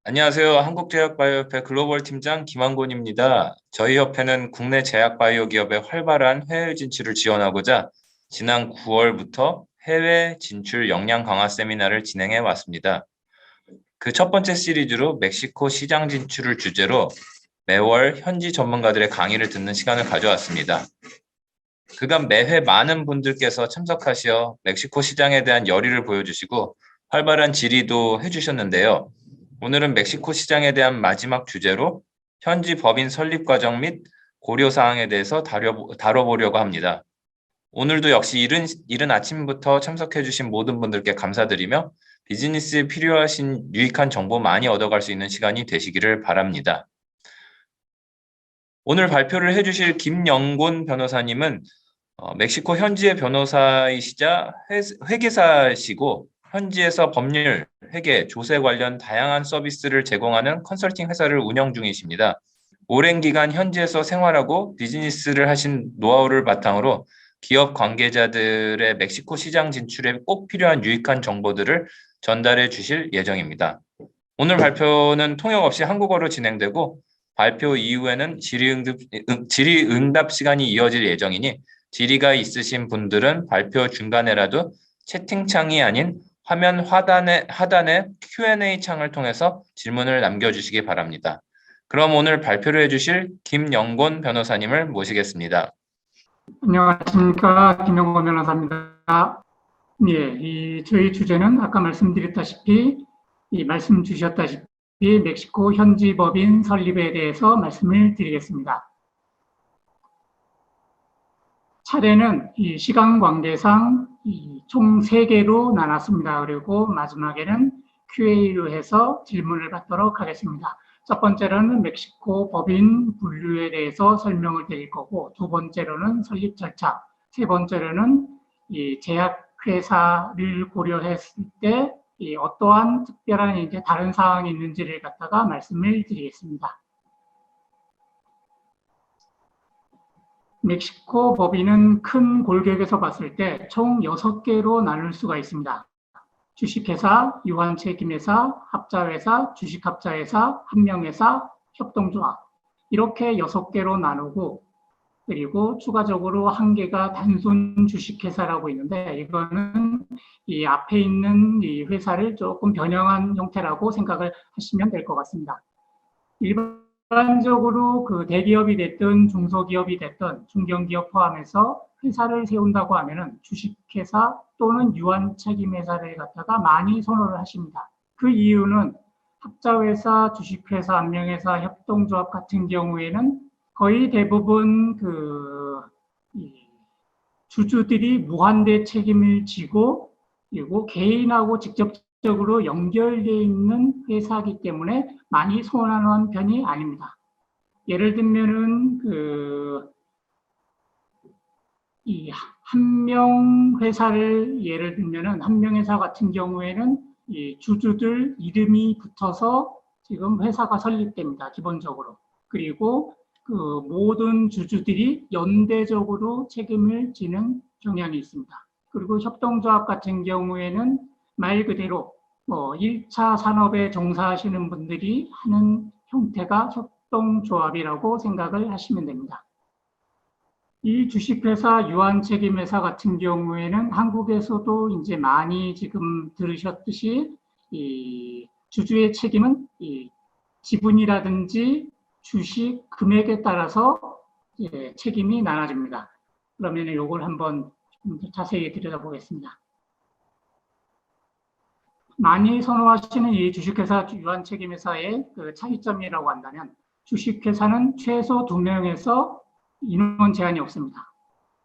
안녕하세요. 한국제약바이오협회 글로벌 팀장 김한곤입니다. 저희 협회는 국내 제약바이오 기업의 활발한 해외 진출을 지원하고자 지난 9월부터 해외 진출 역량 강화 세미나를 진행해 왔습니다. 그 첫 번째 시리즈로 멕시코 시장 진출을 주제로 매월 현지 전문가들의 강의를 듣는 시간을 가져왔습니다. 그간 매회 많은 분들께서 참석하시어 멕시코 시장에 대한 열의를 보여주시고 활발한 질의도 해주셨는데요. 오늘은 멕시코 시장에 대한 마지막 주제로 현지 법인 설립 과정 및 고려 사항에 대해서 다뤄보려고 합니다. 오늘도 역시 이른 아침부터 참석해주신 모든 분들께 감사드리며 비즈니스에 필요하신 유익한 정보 많이 얻어갈 수 있는 시간이 되시기를 바랍니다. 오늘 발표를 해주실 김영곤 변호사님은 멕시코 현지의 변호사이시자 회계사시고 현지에서 법률, 회계, 조세 관련 다양한 서비스를 제공하는 컨설팅 회사를 운영 중이십니다. 오랜 기간 현지에서 생활하고 비즈니스를 하신 노하우를 바탕으로 기업 관계자들의 멕시코 시장 진출에 꼭 필요한 유익한 정보들을 전달해 주실 예정입니다. 오늘 발표는 통역 없이 한국어로 진행되고 발표 이후에는 질의응답 시간이 이어질 예정이니 질의가 있으신 분들은 발표 중간에라도 채팅창이 아닌 화면 하단의 Q&A 창을 통해서 질문을 남겨주시기 바랍니다. 그럼 오늘 발표를 해주실 김영곤 변호사님을 모시겠습니다. 안녕하십니까. 김영곤 변호사입니다. 예, 저희 주제는 아까 말씀드렸다시피, 말씀 주셨다시피 멕시코 현지 법인 설립에 대해서 말씀을 드리겠습니다. 차례는 이 시간 관계상 총 3개로 나눴습니다. 그리고 마지막에는 Q&A로 해서 질문을 받도록 하겠습니다. 첫 번째로는 멕시코 법인 분류에 대해서 설명을 드릴 거고, 두 번째로는 설립 절차, 세 번째로는 이 제약회사를 고려했을 때 어떠한 특별한 다른 사항이 있는지를 갖다가 말씀을 드리겠습니다. 멕시코 법인은 큰 골격에서 봤을 때 총 6개로 나눌 수가 있습니다. 주식회사, 유한책임회사, 합자회사, 주식합자회사, 한명회사, 협동조합 이렇게 6개로 나누고, 그리고 추가적으로 1개가 단순 주식회사라고 있는데, 이거는 이 앞에 있는 이 회사를 조금 변형한 형태라고 생각을 하시면 될 것 같습니다. 일반적으로 그 대기업이 됐든 중소기업이 됐든 중견기업 포함해서 회사를 세운다고 하면은 주식회사 또는 유한책임회사를 갖다가 많이 선호를 하십니다. 그 이유는 합자회사, 주식회사, 한명회사, 협동조합 같은 경우에는 거의 대부분 그 주주들이 무한대 책임을 지고, 그리고 개인하고 직접적으로 연결되어 있는 회사이기 때문에 많이 선호하는 편이 아닙니다. 예를 들면은 이 한명 회사를 예를 들면은 한명 회사 같은 경우에는 이 주주들 이름이 붙어서 지금 회사가 설립됩니다. 기본적으로. 그리고 그 모든 주주들이 연대적으로 책임을 지는 경향이 있습니다. 그리고 협동조합 같은 경우에는 말 그대로 1차 산업에 종사하시는 분들이 하는 형태가 협동조합이라고 생각을 하시면 됩니다. 이 주식회사, 유한책임회사 같은 경우에는 한국에서도 이제 많이 지금 들으셨듯이 이 주주의 책임은 이 지분이라든지 주식 금액에 따라서 책임이 나눠집니다. 그러면 이걸 한번 좀 더 자세히 들여다보겠습니다. 많이 선호하시는 이 주식회사, 유한책임회사의 그 차이점이라고 한다면, 주식회사는 최소 2명에서 인원 제한이 없습니다.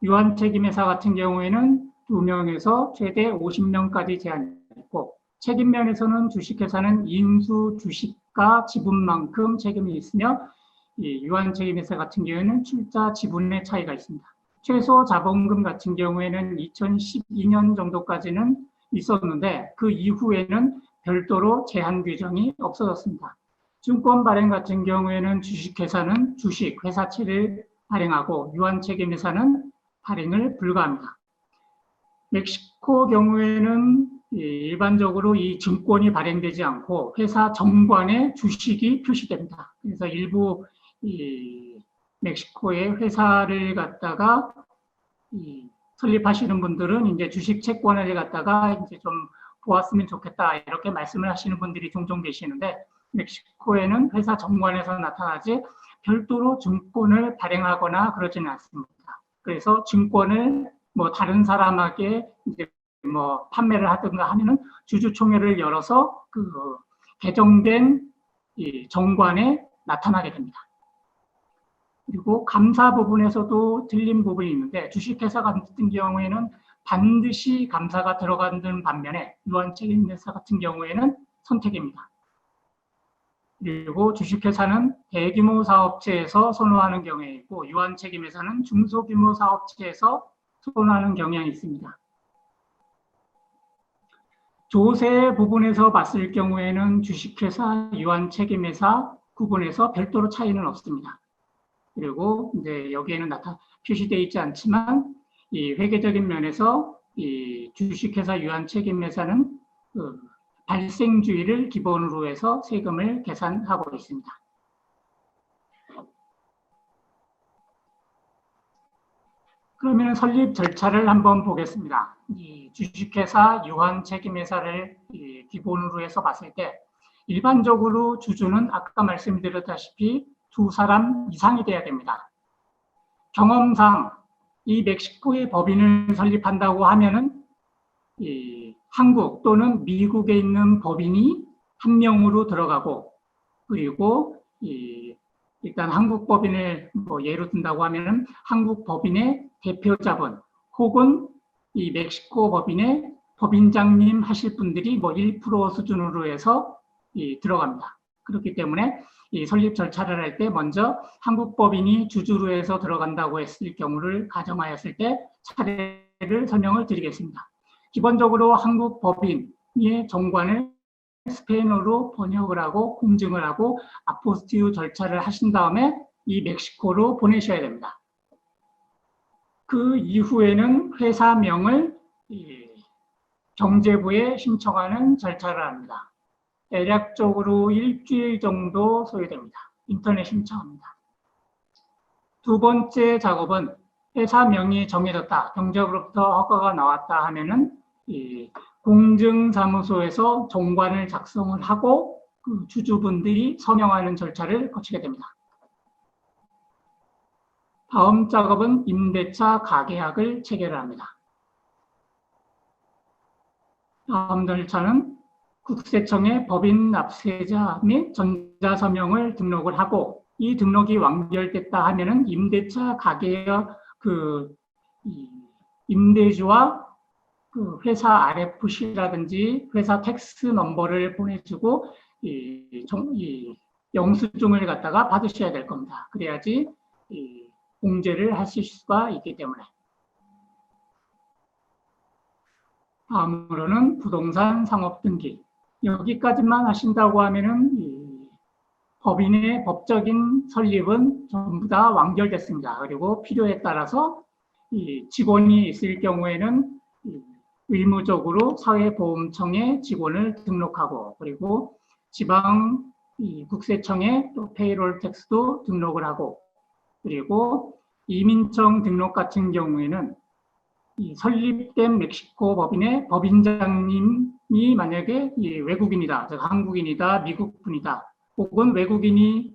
유한책임회사 같은 경우에는 2명에서 최대 50명까지 제한이 있고, 책임면에서는 주식회사는 인수 주식과 지분만큼 책임이 있으며, 유한책임회사 같은 경우에는 출자 지분의 차이가 있습니다. 최소 자본금 같은 경우에는 2012년 정도까지는 있었는데, 그 이후에는 별도로 제한 규정이 없어졌습니다. 증권 발행 같은 경우에는 주식회사는 주식 회사채를 발행하고 유한책임회사는 발행을 불가합니다. 멕시코 경우에는 일반적으로 이 증권이 발행되지 않고 회사 정관에 주식이 표시됩니다. 그래서 일부 멕시코의 회사를 갖다가 설립하시는 분들은 이제 주식 채권을 갖다가 이제 좀 보았으면 좋겠다 이렇게 말씀을 하시는 분들이 종종 계시는데, 멕시코에는 회사 정관에서 나타나지 별도로 증권을 발행하거나 그러지는 않습니다. 그래서 증권을 뭐 다른 사람에게 이제 뭐 판매를 하든가 하면은 주주총회를 열어서 그 개정된 이 정관에 나타나게 됩니다. 그리고 감사 부분에서도 틀린 부분이 있는데, 주식회사 같은 경우에는 반드시 감사가 들어가는 반면에 유한책임회사 같은 경우에는 선택입니다. 그리고 주식회사는 대규모 사업체에서 선호하는 경향이 있고, 유한책임회사는 중소규모 사업체에서 선호하는 경향이 있습니다. 조세 부분에서 봤을 경우에는 주식회사, 유한책임회사 구분해서 별도로 차이는 없습니다. 그리고 이제 여기에는 표시되어 있지 않지만, 이 회계적인 면에서 이 주식회사, 유한책임회사는 그 발생주의를 기본으로 해서 세금을 계산하고 있습니다. 그러면 설립 절차를 한번 보겠습니다. 이 주식회사, 유한책임회사를 기본으로 해서 봤을 때 일반적으로 주주는 아까 말씀드렸다시피 2사람 이상이 돼야 됩니다. 경험상 이 멕시코의 법인을 설립한다고 하면은 이 한국 또는 미국에 있는 법인이 한 명으로 들어가고, 그리고 일단 한국 법인을 뭐 예로 든다고 하면은 한국 법인의 대표자분 혹은 이 멕시코 법인의 법인장님 하실 분들이 뭐 1% 수준으로 해서 들어갑니다. 그렇기 때문에 이 설립 절차를 할 때 먼저 한국 법인이 주주로 해서 들어간다고 했을 경우를 가정하였을 때 차례를 설명을 드리겠습니다. 기본적으로 한국 법인의 정관을 스페인어로 번역을 하고 공증을 하고 아포스티유 절차를 하신 다음에 이 멕시코로 보내셔야 됩니다. 그 이후에는 회사명을 경제부에 신청하는 절차를 합니다. 대략적으로 일주일 정도 소요됩니다. 인터넷 신청합니다. 두 번째 작업은 회사명이 정해졌다, 경제부로부터 허가가 나왔다 하면은 공증사무소에서 정관을 작성을 하고 그 주주분들이 서명하는 절차를 거치게 됩니다. 다음 작업은 임대차 가계약을 체결합니다. 다음 절차는 국세청에 법인 납세자 및 전자서명을 등록을 하고, 이 등록이 완결됐다 하면은 임대차 가계약 임대주와 그 회사 RFC라든지 회사 텍스 넘버를 보내주고 영수증을 갖다가 받으셔야 될 겁니다. 그래야지 공제를 하실 수가 있기 때문에. 다음으로는 부동산 상업 등기. 여기까지만 하신다고 하면은 법인의 법적인 설립은 전부 다 완결됐습니다. 그리고 필요에 따라서 직원이 있을 경우에는 의무적으로 사회보험청에 직원을 등록하고, 그리고 지방 국세청에 또 페이롤 텍스도 등록을 하고, 그리고 이민청 등록 같은 경우에는 설립된 멕시코 법인의 법인장님이 만약에 외국인이다, 즉 한국인이다, 미국분이다, 혹은 외국인이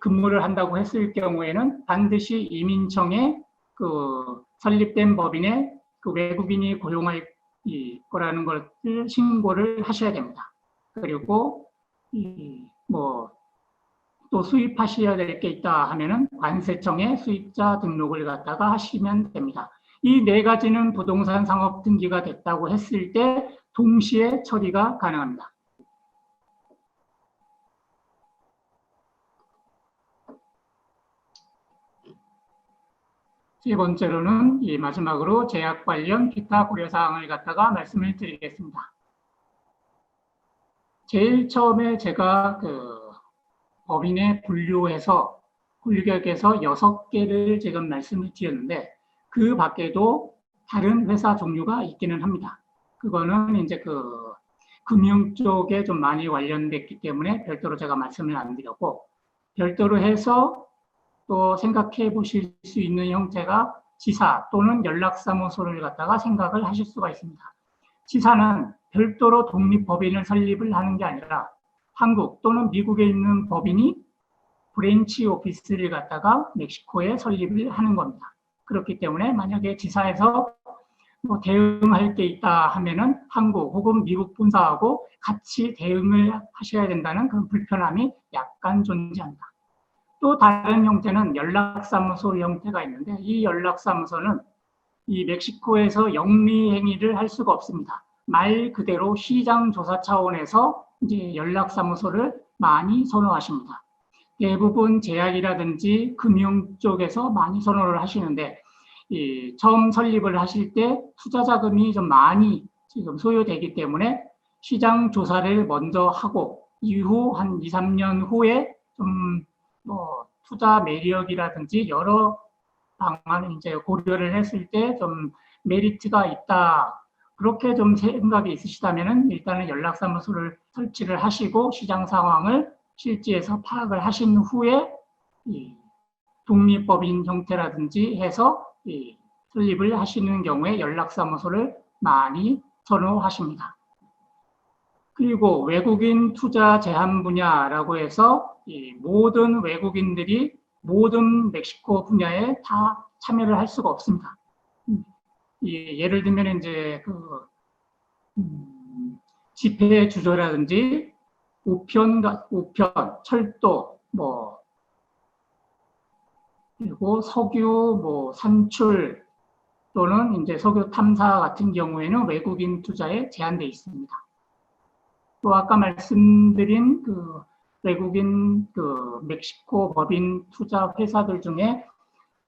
근무를 한다고 했을 경우에는 반드시 이민청에 그 설립된 법인의 그 외국인이 고용할 거라는 것을 신고를 하셔야 됩니다. 그리고 뭐 또 수입하셔야 될 게 있다 하면은 관세청에 수입자 등록을 갖다가 하시면 됩니다. 이 네 가지는 부동산 상업 등기가 됐다고 했을 때 동시에 처리가 가능합니다. 세 번째로는 마지막으로 제약 관련 기타 고려사항을 갖다가 말씀을 드리겠습니다. 제일 처음에 제가 그 법인에 분류해서 분류격에서 6개를 지금 말씀을 드렸는데, 그 밖에도 다른 회사 종류가 있기는 합니다. 그거는 이제 금융 쪽에 좀 많이 관련됐기 때문에 별도로 제가 말씀을 안 드렸고, 별도로 해서 또 생각해 보실 수 있는 형태가 지사 또는 연락사무소를 갖다가 생각을 하실 수가 있습니다. 지사는 별도로 독립법인을 설립을 하는 게 아니라 한국 또는 미국에 있는 법인이 브랜치 오피스를 갖다가 멕시코에 설립을 하는 겁니다. 그렇기 때문에 만약에 지사에서 뭐 대응할 게 있다 하면은 한국 혹은 미국 본사하고 같이 대응을 하셔야 된다는 그런 불편함이 약간 존재합니다. 또 다른 형태는 연락사무소 형태가 있는데, 이 연락사무소는 이 멕시코에서 영리 행위를 할 수가 없습니다. 말 그대로 시장 조사 차원에서 이제 연락사무소를 많이 선호하십니다. 대부분 제약이라든지 금융 쪽에서 많이 선호를 하시는데, 처음 설립을 하실 때 투자 자금이 좀 많이 지금 소요되기 때문에 시장 조사를 먼저 하고 이후 한 2, 3년 후에 좀 뭐 투자 매력이라든지 여러 방안을 이제 고려를 했을 때 좀 메리트가 있다, 그렇게 좀 생각이 있으시다면은 일단은 연락사무소를 설치를 하시고 시장 상황을 실지에서 파악을 하신 후에 이 독립법인 형태라든지 해서 설립을 하시는 경우에 연락사무소를 많이 선호하십니다. 그리고 외국인 투자 제한 분야라고 해서 모든 외국인들이 모든 멕시코 분야에 다 참여를 할 수가 없습니다. 예를 들면 이제 지폐 주조라든지 우편, 철도, 그리고 석유, 산출 또는 이제 석유 탐사 같은 경우에는 외국인 투자에 제한되어 있습니다. 또 아까 말씀드린 외국인 멕시코 법인 투자 회사들 중에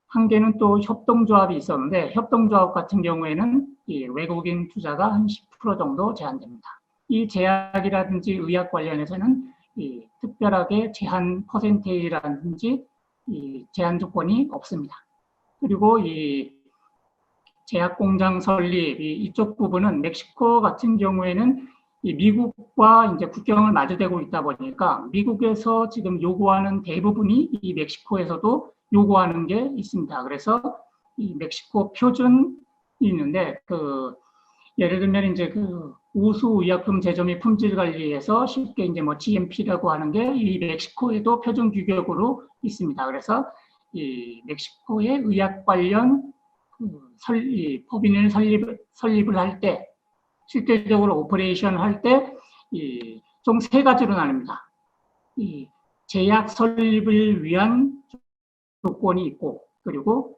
한 개는 또 협동조합이 있었는데, 협동조합 같은 경우에는 이 외국인 투자가 한 10% 정도 제한됩니다. 이 제약이라든지 의약 관련해서는 특별하게 제한 퍼센테이지라든지 제한 조건이 없습니다. 그리고 이 제약 공장 설립 이쪽 부분은 멕시코 같은 경우에는 미국과 이제 국경을 마주대고 있다 보니까 미국에서 지금 요구하는 대부분이 이 멕시코에서도 요구하는 게 있습니다. 그래서 이 멕시코 표준이 있는데 예를 들면 이제 우수 의약품 제조 및 품질 관리에서 쉽게 이제 GMP라고 하는 게 이 멕시코에도 표준 규격으로 있습니다. 그래서 이 멕시코의 의약 관련 법인을 설립을 할 때, 실질적으로 오퍼레이션 할 때 총 3가지로 나뉩니다. 제약 설립을 위한 조건이 있고, 그리고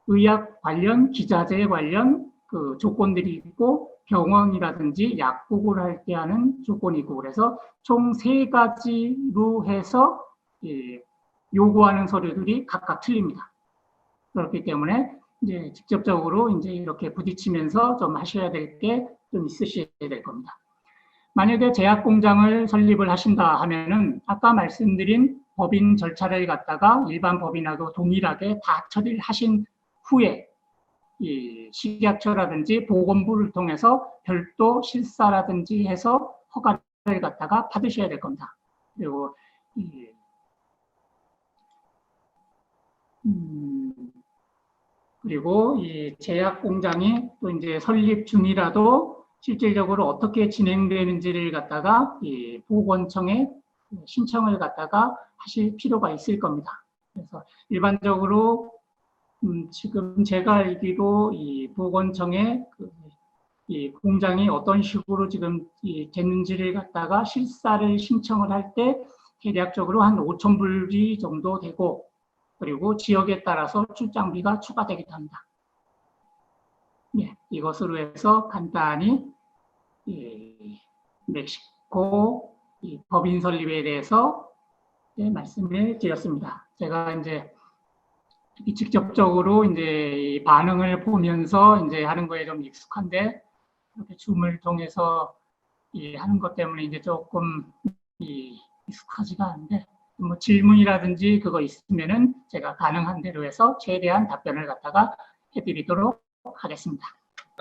의약 관련 기자재 관련 조건들이 있고, 병원이라든지 약국을 할 때 하는 조건이 있고, 그래서 총 3가지로 해서 요구하는 서류들이 각각 틀립니다. 그렇기 때문에 이제 직접적으로 이제 이렇게 부딪히면서 좀 하셔야 될 게 좀 있으셔야 될 겁니다. 만약에 제약 공장을 설립을 하신다 하면은 아까 말씀드린 법인 절차를 갖다가 일반 법인하고 동일하게 다 처리를 하신 후에 이 식약처라든지 보건부를 통해서 별도 실사라든지 해서 허가를 갖다가 받으셔야 될 겁니다. 그리고 그리고 이 제약 공장이 또 이제 설립 중이라도 실질적으로 어떻게 진행되는지를 갖다가 이 보건청에 신청을 갖다가 하실 필요가 있을 겁니다. 그래서 일반적으로 지금 제가 알기로 이 보건청에 이 공장이 어떤 식으로 지금 됐는지를 갖다가 실사를 신청을 할 때 대략적으로 한 5,000불이 정도 되고, 그리고 지역에 따라서 출장비가 추가되기도 합니다. 예, 이것으로 해서 간단히 멕시코 법인 설립에 대해서 말씀을 드렸습니다. 제가 이제 직접적으로 이제 반응을 보면서 이제 하는 거에 좀 익숙한데, 이렇게 줌을 통해서 하는 것 때문에 이제 조금 익숙하지가 않은데, 뭐 질문이라든지 그거 있으면은 제가 가능한 대로 해서 최대한 답변을 갖다가 해드리도록 하겠습니다.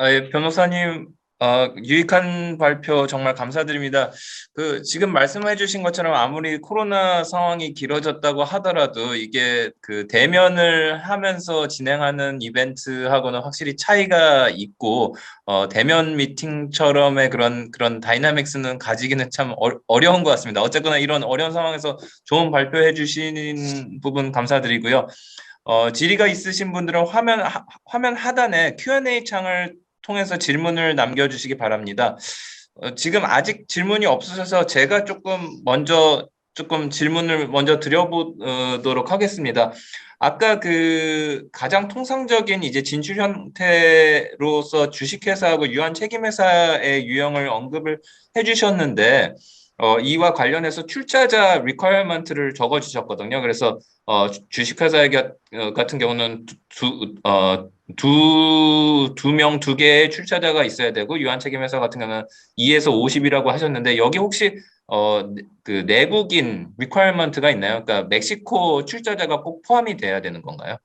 예, 변호사님, 유익한 발표 정말 감사드립니다. 지금 말씀해 주신 것처럼 아무리 코로나 상황이 길어졌다고 하더라도 이게 대면을 하면서 진행하는 이벤트하고는 확실히 차이가 있고, 대면 미팅처럼의 그런 다이나믹스는 가지기는 참 어려운 것 같습니다. 어쨌거나 이런 어려운 상황에서 좋은 발표해 주신 부분 감사드리고요. 질의가 있으신 분들은 화면 하단에 Q&A 창을 통해서 질문을 남겨주시기 바랍니다. 지금 아직 질문이 없으셔서 제가 조금 질문을 먼저 드려보도록 하겠습니다. 아까 가장 통상적인 이제 진출 형태로서 주식회사하고 유한 책임회사의 유형을 언급을 해주셨는데, 이와 관련해서 출자자 리퀘어먼트를 적어주셨거든요. 그래서 주식회사 같은 경우는 두 명, 두 개의 출자자가 있어야 되고, 유한책임회사 같은 경우는 2에서 50이라고 하셨는데, 여기 혹시, 내국인 리퀘어먼트가 있나요? 그러니까 멕시코 출자자가 꼭 포함이 돼야 되는 건가요?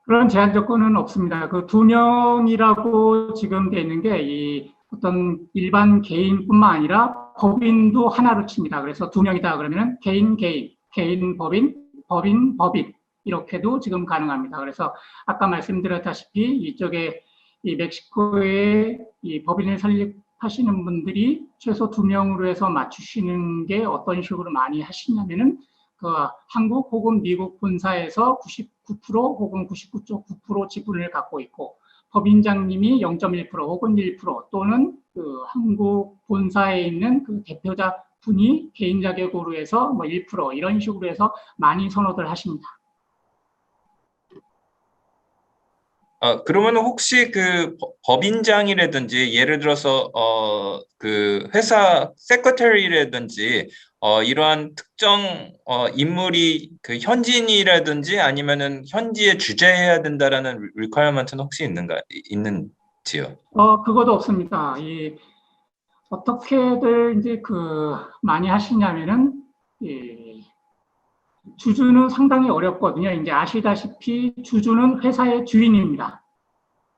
그런 제한 조건은 없습니다. 그 두 명이라고 지금 돼 있는 게 이 어떤 일반 개인뿐만 아니라 법인도 하나로 칩니다. 그래서 두 명이다 그러면은 개인 법인, 법인 이렇게도 지금 가능합니다. 그래서 아까 말씀드렸다시피 이쪽에 이 멕시코에 이 법인을 설립하시는 분들이 최소 두 명으로 해서 맞추시는 게 어떤 식으로 많이 하시냐면은 그 한국 혹은 미국 본사에서 99% 혹은 99.9% 지분을 갖고 있고 법인장님이 0.1% 혹은 1% 또는 그 한국 본사에 있는 그 대표자 분이 개인 자격으로 해서 뭐 1% 이런 식으로 해서 많이 선호들 하십니다. 그러면 혹시 법인장이라든지 예를 들어서 회사 세크터리라든지 이러한 특정 인물이 현지인이라든지 아니면은 현지에 주재해야 된다라는 리퀘어먼트는 혹시 있는지요? 그것도 없습니다. 어떻게들 이제 많이 하시냐면은 이 주주는 상당히 어렵거든요. 이제 아시다시피 주주는 회사의 주인입니다.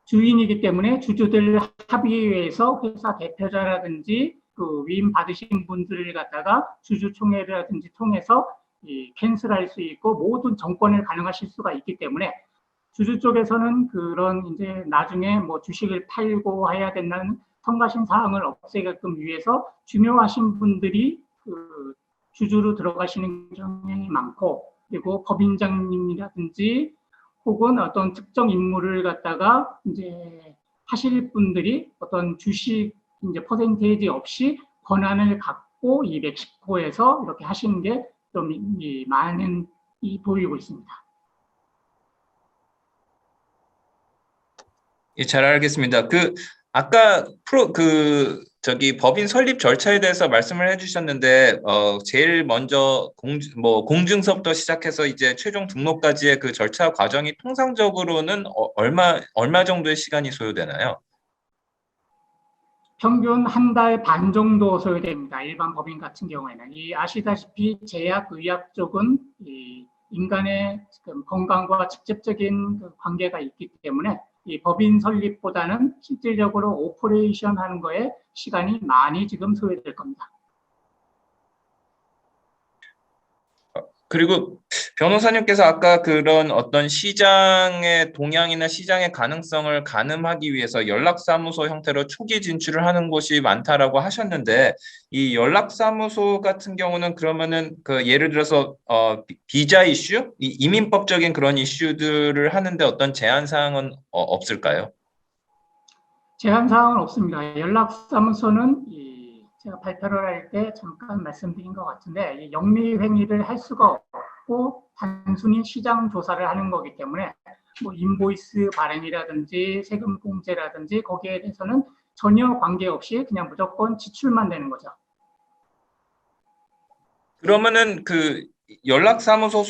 주인이기 때문에 주주들 합의회에서 회사 대표자라든지 그 위임 받으신 분들을 갖다가 주주총회라든지 통해서 캔슬할 수 있고 모든 정권을 가능하실 수가 있기 때문에 주주 쪽에서는 그런 이제 나중에 뭐 주식을 팔고 해야 된다는 성가신 사항을 없애게끔 위해서 중요하신 분들이 주주로 들어가시는 경향이 많고 그리고 법인장님이라든지 혹은 어떤 특정 인물을 갖다가 이제 하실 분들이 어떤 주식 이제 퍼센테이지 없이 권한을 갖고 이 멕시코에서 이렇게 하시는 게 좀 많은 보이고 있습니다. 예, 잘 알겠습니다. 아까 법인 설립 절차에 대해서 말씀을 해주셨는데, 제일 먼저 공증서부터 시작해서 이제 최종 등록까지의 그 절차 과정이 통상적으로는 얼마 정도의 시간이 소요되나요? 평균 한 달 반 정도 소요됩니다. 일반 법인 같은 경우에는. 아시다시피 제약, 의약 쪽은 인간의 건강과 직접적인 관계가 있기 때문에 이 법인 설립보다는 실질적으로 오퍼레이션 하는 거에 시간이 많이 지금 소요될 겁니다. 그리고 변호사님께서 아까 그런 어떤 시장의 동향이나 시장의 가능성을 가늠하기 위해서 연락사무소 형태로 초기 진출을 하는 곳이 많다라고 하셨는데, 이 연락사무소 같은 경우는 그러면은 예를 들어서 비자 이슈, 이민법적인 그런 이슈들을 하는데 어떤 제한 사항은 없을까요? 제한 사항은 없습니다. 연락사무소는 제가 발표를 할 때 잠깐 말씀드린 것 같은데 영리행위를 할 수가 없고 단순히 시장 조사를 하는 거기 때문에 뭐 인보이스 발행이라든지 세금 공제라든지 거기에 대해서는 전혀 관계없이 그냥 무조건 지출만 되는 거죠. 그러면은 연락사무소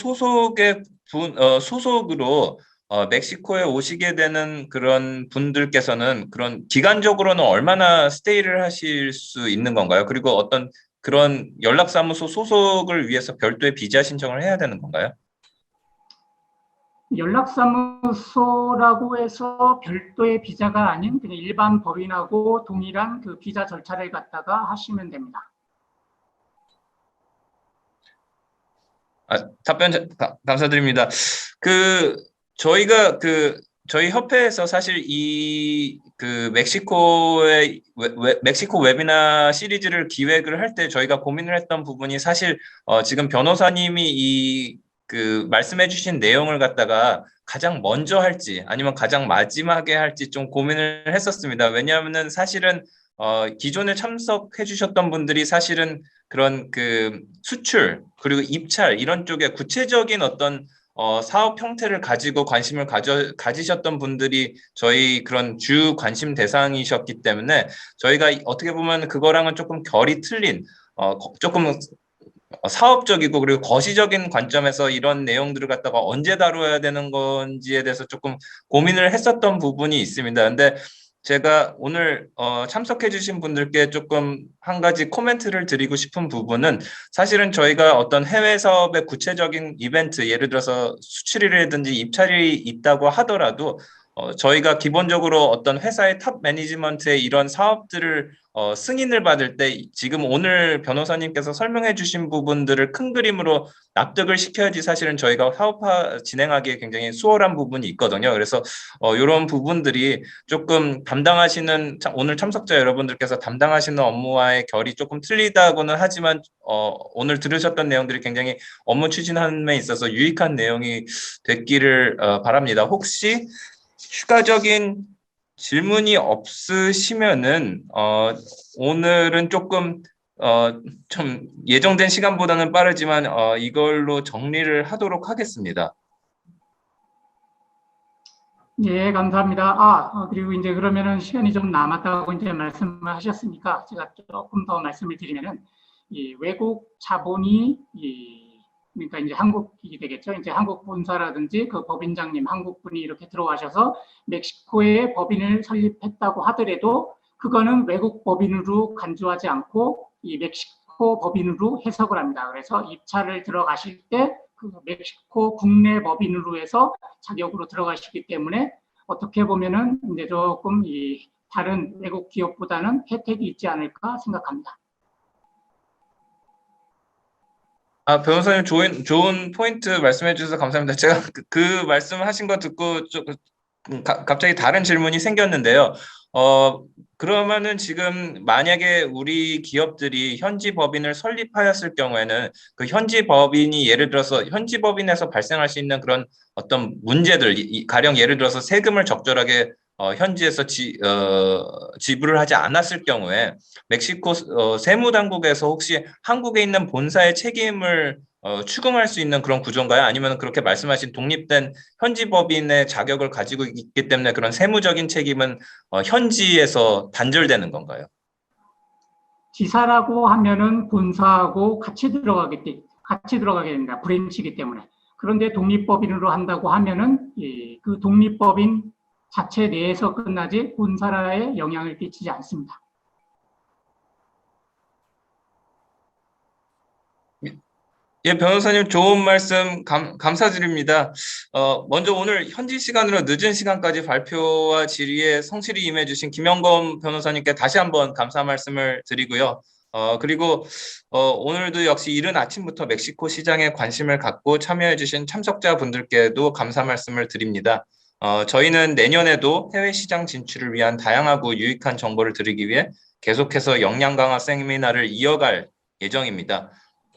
소속으로 멕시코에 오시게 되는 그런 분들께서는 그런 기간적으로는 얼마나 스테이를 하실 수 있는 건가요? 그리고 어떤 그런 연락사무소 소속을 위해서 별도의 비자 신청을 해야 되는 건가요? 연락사무소라고 해서 별도의 비자가 아닌 그냥 일반 법인하고 동일한 그 비자 절차를 갖다가 하시면 됩니다. 답변 감사드립니다. 저희 협회에서 사실 멕시코 웨비나 시리즈를 기획을 할 때 저희가 고민을 했던 부분이 사실 지금 변호사님이 말씀해주신 내용을 갖다가 가장 먼저 할지 아니면 가장 마지막에 할지 좀 고민을 했었습니다. 왜냐하면은 사실은 기존에 참석해 주셨던 분들이 사실은 그런 수출 그리고 입찰 이런 쪽에 구체적인 어떤 사업 형태를 가지고 관심을 가지셨던 분들이 저희 그런 주 관심 대상이셨기 때문에 저희가 어떻게 보면 그거랑은 조금 결이 틀린 조금 사업적이고 그리고 거시적인 관점에서 이런 내용들을 갖다가 언제 다루어야 되는 건지에 대해서 조금 고민을 했었던 부분이 있습니다. 근데 제가 오늘 참석해 주신 분들께 조금 한 가지 코멘트를 드리고 싶은 부분은 사실은 저희가 어떤 해외 사업의 구체적인 이벤트, 예를 들어서 수출이라든지 입찰이 있다고 하더라도 저희가 기본적으로 어떤 회사의 탑 매니지먼트의 이런 사업들을 승인을 받을 때 지금 오늘 변호사님께서 설명해 주신 부분들을 큰 그림으로 납득을 시켜야지 사실은 저희가 사업화 진행하기에 굉장히 수월한 부분이 있거든요. 그래서 이런 부분들이 조금 오늘 참석자 여러분들께서 담당하시는 업무와의 결이 조금 틀리다고는 하지만 오늘 들으셨던 내용들이 굉장히 업무 추진함에 있어서 유익한 내용이 됐기를 바랍니다. 혹시 추가적인 질문이 없으시면은 오늘은 조금 좀 예정된 시간보다는 빠르지만 이걸로 정리를 하도록 하겠습니다. 예, 감사합니다. 그리고 이제 그러면은 시간이 좀 남았다고 이제 말씀을 하셨으니까 제가 조금 더 말씀을 드리면은 이 외국 자본이 그러니까 이제 한국이 되겠죠. 이제 한국 본사라든지 그 법인장님 한국 분이 이렇게 들어와셔서 멕시코에 법인을 설립했다고 하더라도 그거는 외국 법인으로 간주하지 않고 이 멕시코 법인으로 해석을 합니다. 그래서 입찰을 들어가실 때 그 멕시코 국내 법인으로 해서 자격으로 들어가시기 때문에 어떻게 보면은 이제 조금 이 다른 외국 기업보다는 혜택이 있지 않을까 생각합니다. 변호사님 좋은 포인트 말씀해 주셔서 감사합니다. 제가 그 말씀하신 거 듣고 갑자기 다른 질문이 생겼는데요. 그러면은 지금 만약에 우리 기업들이 현지 법인을 설립하였을 경우에는 그 현지 법인이 예를 들어서 현지 법인에서 발생할 수 있는 그런 어떤 문제들, 가령 예를 들어서 세금을 적절하게 현지에서 지불을 하지 않았을 경우에 멕시코 세무당국에서 혹시 한국에 있는 본사의 책임을 추궁할 수 있는 그런 구조인가요? 아니면 그렇게 말씀하신 독립된 현지 법인의 자격을 가지고 있기 때문에 그런 세무적인 책임은 현지에서 단절되는 건가요? 지사라고 하면은 본사하고 같이 들어가게 됩니다. 브랜치이기 때문에. 그런데 독립법인으로 한다고 하면은 그 독립법인 자체 내에서 끝나지 본사에 영향을 끼치지 않습니다. 예, 변호사님 좋은 말씀 감사드립니다. 먼저 오늘 현지 시간으로 늦은 시간까지 발표와 질의에 성실히 임해주신 김영검 변호사님께 다시 한번 감사 말씀을 드리고요. 그리고 오늘도 역시 이른 아침부터 멕시코 시장에 관심을 갖고 참여해주신 참석자분들께도 감사 말씀을 드립니다. 저희는 내년에도 해외 시장 진출을 위한 다양하고 유익한 정보를 드리기 위해 계속해서 역량 강화 세미나를 이어갈 예정입니다.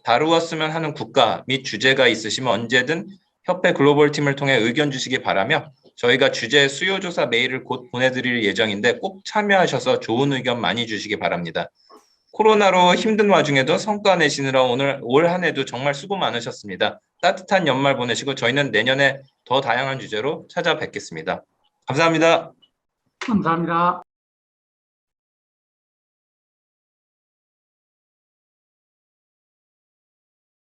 다루었으면 하는 국가 및 주제가 있으시면 언제든 협회 글로벌 팀을 통해 의견 주시기 바라며 저희가 주제 수요조사 메일을 곧 보내드릴 예정인데 꼭 참여하셔서 좋은 의견 많이 주시기 바랍니다. 코로나로 힘든 와중에도 성과 내시느라 올 한 해도 정말 수고 많으셨습니다. 따뜻한 연말 보내시고 저희는 내년에 더 다양한 주제로 찾아뵙겠습니다. 감사합니다. 감사합니다.